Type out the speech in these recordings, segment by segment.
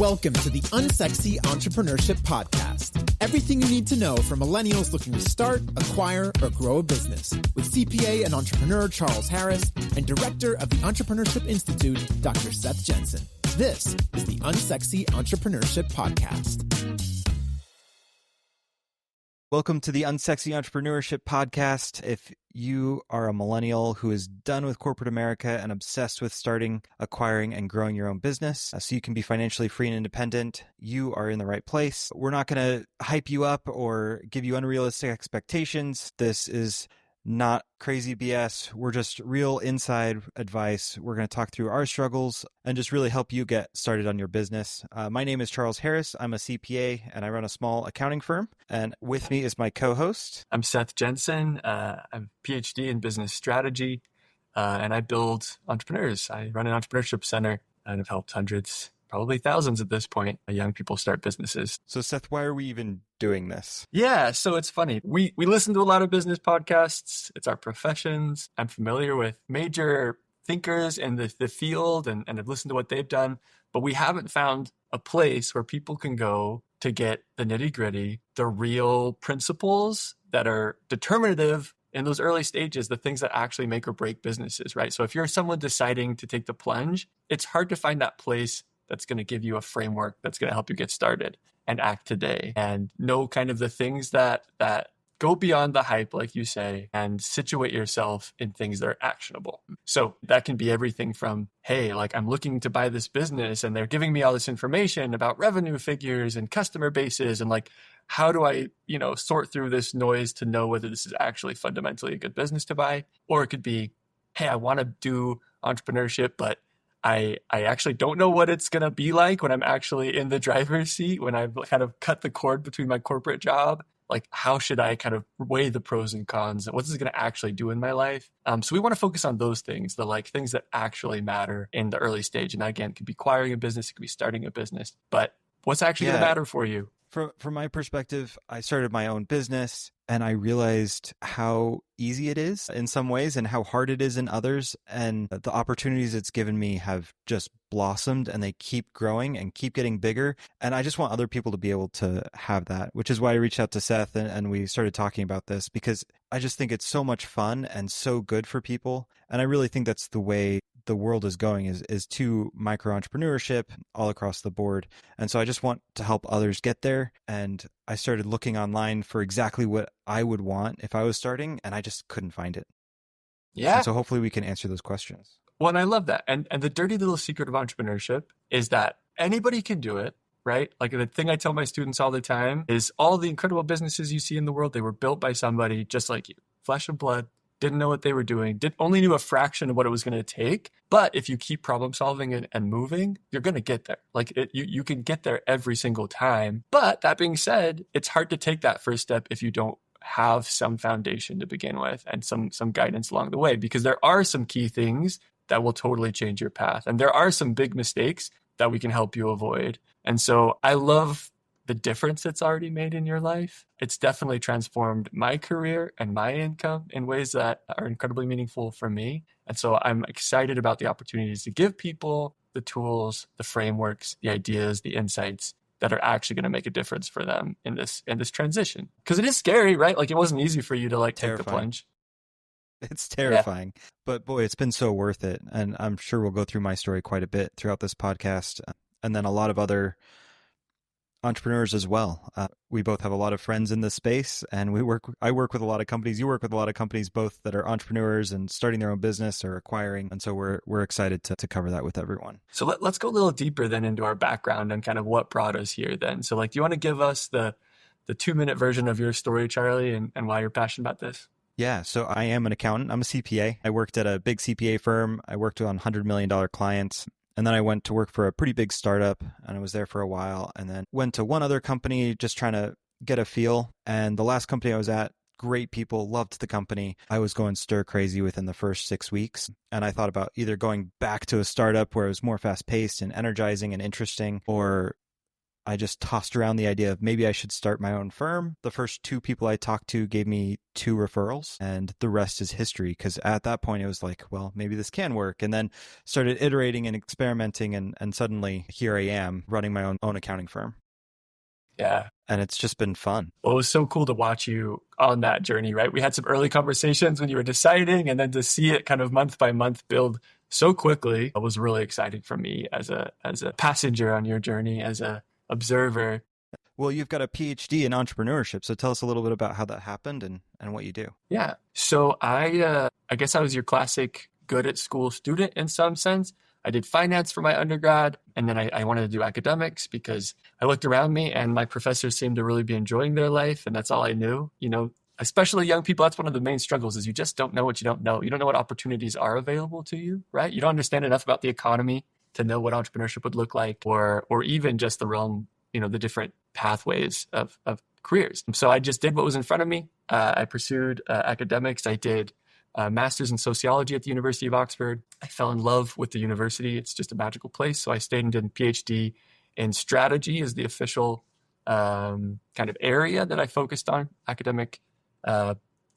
Welcome to the Unsexy Entrepreneurship Podcast. Everything you need to know for millennials looking to start, acquire, or grow a business with CPA and entrepreneur Charles Harris and director of the Entrepreneurship Institute, Dr. Seth Jenson. This is the Unsexy Entrepreneurship Podcast. Welcome to the Unsexy Entrepreneurship Podcast. If you are a millennial who is done with corporate America and obsessed with starting, acquiring, and growing your own business so you can be financially free and independent, you are in the right place. We're not going to hype you up or give you unrealistic expectations. This is not crazy BS. We're just real inside advice. We're going to talk through our struggles and just really help you get started on your business. My name is Charles Harris. I'm a CPA and I run a small accounting firm. And with me is my co-host. I'm Seth Jenson. I'm a PhD in business strategy and I build entrepreneurs. I run an entrepreneurship center and have helped hundreds, probably thousands at this point, young people start businesses. So Seth, why are we even doing this? Yeah, so it's funny. We listen to a lot of business podcasts. It's our professions. I'm familiar with major thinkers in the field and have listened to what they've done, but we haven't found a place where people can go to get the nitty gritty, the real principles that are determinative in those early stages, the things that actually make or break businesses, right? So if you're someone deciding to take the plunge, it's hard to find that place that's going to give you a framework that's going to help you get started and act today and know kind of the things that go beyond the hype, like you say, and situate yourself in things that are actionable. So that can be everything from, hey, like I'm looking to buy this business and they're giving me all this information about revenue figures and customer bases and like, how do I, sort through this noise to know whether this is actually fundamentally a good business to buy? Or it could be, hey, I want to do entrepreneurship, but I actually don't know what it's going to be like when I'm actually in the driver's seat, when I've kind of cut the cord between my corporate job. Like, how should I kind of weigh the pros and cons? What's this going to actually do in my life? So we want to focus on those things, the like things that actually matter in the early stage. And again, it could be acquiring a business, it could be starting a business, but what's actually going to matter for you? From my perspective, I started my own business and I realized how easy it is in some ways and how hard it is in others. And the opportunities it's given me have just blossomed and they keep growing and keep getting bigger. And I just want other people to be able to have that, which is why I reached out to Seth and we started talking about this because I just think it's so much fun and so good for people. And I really think that's the way the world is going is to micro entrepreneurship all across the board. And so I just want to help others get there. And I started looking online for exactly what I would want if I was starting, and I just couldn't find it. Yeah. And so hopefully we can answer those questions. Well, and I love that. And the dirty little secret of entrepreneurship is that anybody can do it, right? Like the thing I tell my students all the time is all the incredible businesses you see in the world, they were built by somebody just like you, flesh and blood. Didn't know what they were doing, only knew a fraction of what it was going to take. But if you keep problem solving and moving, you're going to get there. Like you can get there every single time. But that being said, it's hard to take that first step if you don't have some foundation to begin with and some guidance along the way, because there are some key things that will totally change your path. And there are some big mistakes that we can help you avoid. And so I love the difference it's already made in your life. It's definitely transformed my career and my income in ways that are incredibly meaningful for me. And so I'm excited about the opportunities to give people the tools, the frameworks, the ideas, the insights that are actually going to make a difference for them in this transition. Because it is scary, right? Like it wasn't easy for you to take the plunge. It's terrifying, but boy, it's been so worth it. And I'm sure we'll go through my story quite a bit throughout this podcast and then a lot of other entrepreneurs as well. We both have a lot of friends in this space and I work with a lot of companies. You work with a lot of companies, both that are entrepreneurs and starting their own business or acquiring. And so we're excited to cover that with everyone. So let's go a little deeper then into our background and kind of what brought us here then. So do you want to give us the 2-minute version of your story, Charlie, and why you're passionate about this? Yeah. So I am an accountant. I'm a CPA. I worked at a big CPA firm. I worked on $100 million clients. And then I went to work for a pretty big startup and I was there for a while and then went to one other company just trying to get a feel. And the last company I was at, great people, loved the company. I was going stir crazy within the first 6 weeks. And I thought about either going back to a startup where it was more fast paced and energizing and interesting, or I just tossed around the idea of maybe I should start my own firm. The first 2 people I talked to gave me 2 referrals, and the rest is history. Because at that point, it was like, well, maybe this can work. And then started iterating and experimenting, and suddenly here I am running my own accounting firm. Yeah. And it's just been fun. Well, it was so cool to watch you on that journey, right? We had some early conversations when you were deciding, and then to see it kind of month by month build so quickly was really exciting for me as a passenger on your journey, as a observer. Well, you've got a PhD in entrepreneurship, so tell us a little bit about how that happened and what you do. Yeah. So I guess I was your classic good at school student in some sense. I did finance for my undergrad, and then I wanted to do academics because I looked around me and my professors seemed to really be enjoying their life, and that's all I knew. You know, especially young people, that's one of the main struggles is you just don't know what you don't know. You don't know what opportunities are available to you, right? You don't understand enough about the economy to know what entrepreneurship would look like, or even just the realm, the different pathways of careers. So I just did what was in front of me. I pursued academics. I did a master's in sociology at the University of Oxford. I fell in love with the university. It's just a magical place. So I stayed and did a PhD in strategy as the official kind of area that I focused on, academic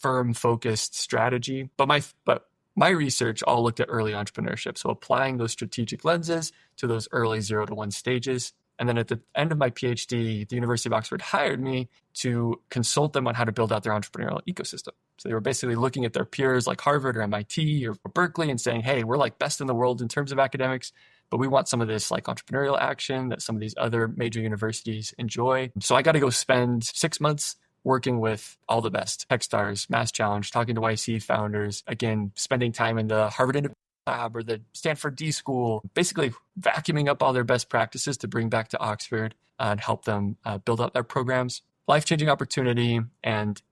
firm-focused strategy. But my research all looked at early entrepreneurship. So applying those strategic lenses to those early 0 to 1 stages. And then at the end of my PhD, the University of Oxford hired me to consult them on how to build out their entrepreneurial ecosystem. So they were basically looking at their peers like Harvard or MIT or Berkeley and saying, hey, we're like best in the world in terms of academics, but we want some of this like entrepreneurial action that some of these other major universities enjoy. So I got to go spend 6 months working with all the best tech stars, Mass Challenge, talking to YC founders, again, spending time in the Harvard Innovation Lab or the Stanford D School, basically vacuuming up all their best practices to bring back to Oxford and help them build out their programs. Life-changing opportunity. And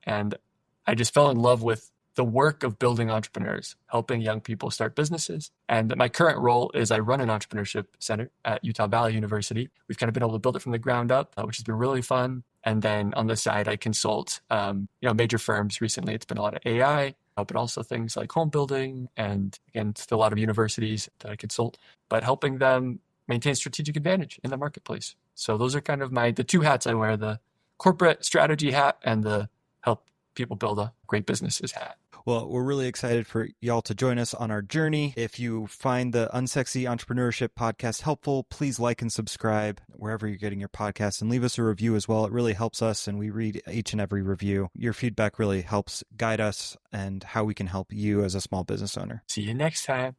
I just fell in love with the work of building entrepreneurs, helping young people start businesses. And my current role is I run an entrepreneurship center at Utah Valley University. We've kind of been able to build it from the ground up, which has been really fun. And then on the side, I consult, major firms. Recently, it's been a lot of AI, but also things like home building and, again, still a lot of universities that I consult, but helping them maintain strategic advantage in the marketplace. So those are kind of the 2 hats I wear, the corporate strategy hat and the help people build a great businesses hat. Well, we're really excited for y'all to join us on our journey. If you find the Unsexy Entrepreneurship Podcast helpful, please like and subscribe wherever you're getting your podcasts and leave us a review as well. It really helps us, and we read each and every review. Your feedback really helps guide us and how we can help you as a small business owner. See you next time.